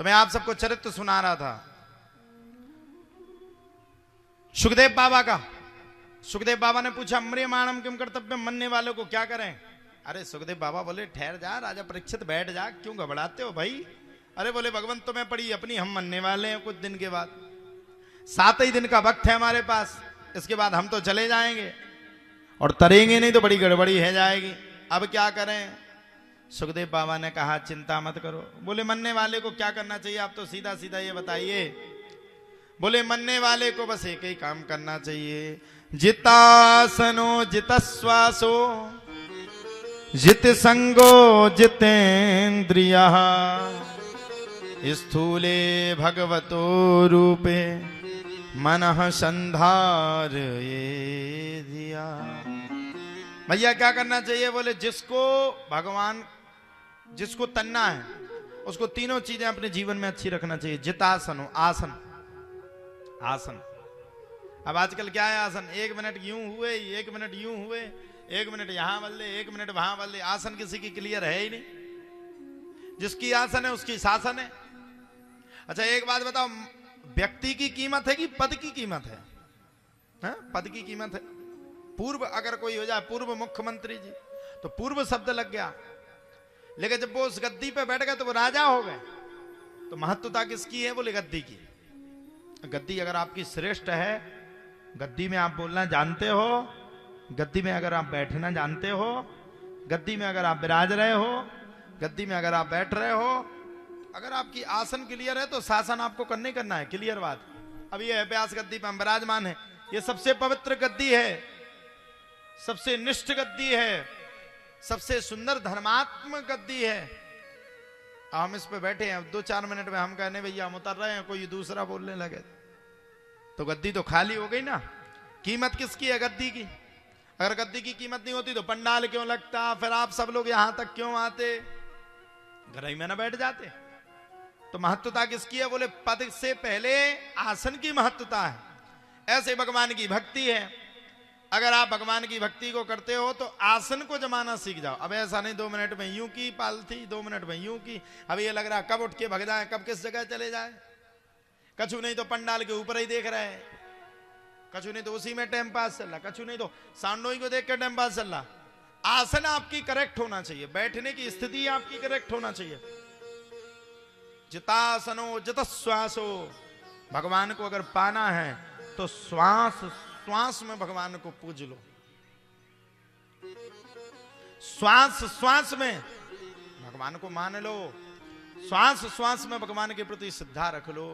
तो मैं आप सबको चरित्र सुना रहा था सुखदेव बाबा का। सुखदेव बाबा ने पूछा म्रियमाणम किम कर्तव्यम, मरने वालों को क्या करें। अरे सुखदेव बाबा बोले ठहर जा राजा परीक्षित, बैठ जा, क्यों घबराते हो भाई। अरे बोले भगवान तुम्हें पड़ी अपनी, हम मरने वाले हैं कुछ दिन के बाद, 7 ही दिन का वक्त है हमारे पास, इसके बाद हम तो चले जाएंगे और तरेंगे नहीं तो बड़ी गड़बड़ी है जाएगी, अब क्या करें। सुखदेव बाबा ने कहा चिंता मत करो। बोले मरने वाले को क्या करना चाहिए, आप तो सीधा सीधा ये बताइए। बोले मरने वाले को बस एक ही काम करना चाहिए, जितासनो जितश्वासो जित संगो जितेन्द्रिया स्थूले भगवतो रूपे मनः संधार ये दिया। भैया क्या करना चाहिए। बोले जिसको भगवान, जिसको तन्ना है उसको तीनों चीजें अपने जीवन में अच्छी रखना चाहिए। जितासनो, आसन, आसन। अब आजकल क्या है आसन, 1 मिनट यूं हुए, 1 मिनट यूं हुए, 1 मिनट यहां बदले, 1 मिनट वहां बदले, आसन किसी की क्लियर है ही नहीं। जिसकी आसन है उसकी शासन है। अच्छा एक बात बताओ, व्यक्ति की कीमत है कि पद की कीमत है? पद की कीमत है। पूर्व अगर कोई हो जाए, पूर्व मुख्यमंत्री जी, तो पूर्व शब्द लग गया, लेकिन जब वो उस गद्दी पे बैठ गए तो वो राजा हो गए। तो महत्वता किसकी है? बोले गद्दी की। गद्दी अगर आपकी श्रेष्ठ है, गद्दी में आप बोलना जानते हो, गद्दी में अगर आप बैठना जानते हो, गद्दी में अगर आप विराज रहे हो, गद्दी में अगर आप बैठ रहे हो, अगर आपकी आसन क्लियर है तो शासन आपको करना ही करना है। क्लियर बात। अब ये व्यास गद्दी पे हम विराजमान है, ये सबसे पवित्र गद्दी है, सबसे निष्ठ गद्दी है, सबसे सुंदर धर्मात्मक गद्दी है। हम इस पे बैठे हैं, 2-4 मिनट में हम कहने भैया हम उतर रहे हैं, कोई दूसरा बोलने लगे तो गद्दी तो खाली हो गई ना। कीमत किसकी है? गद्दी की। अगर गद्दी की कीमत नहीं होती तो पंडाल क्यों लगता, फिर आप सब लोग यहां तक क्यों आते, घर ही में ना बैठ जाते। तो महत्वता किसकी है? बोले पद से पहले आसन की महत्वता है। ऐसे भगवान की भक्ति है। अगर आप भगवान की भक्ति को करते हो तो आसन को जमाना सीख जाओ। अब ऐसा नहीं 2 मिनट में यूं की पालथी, 2 मिनट में यूं की, अब ये लग रहा कब उठ के भग जाए, कब किस जगह चले जाए। कछु नहीं तो पंडाल के ऊपर ही देख रहे हैं, कछु नहीं तो उसी में टाइम पास चल रहा, कछु नहीं तो सांडोई को देख कर टाइम पास चल रहा। आसन आपकी करेक्ट होना चाहिए, बैठने की स्थिति आपकी करेक्ट होना चाहिए। जितासनो जितश्वासो, भगवान को अगर पाना है तो श्वास श्वास में भगवान को पूज लो, श्वास श्वास में भगवान को मान लो, श्वास श्वास में भगवान के प्रति श्रद्धा रख लो।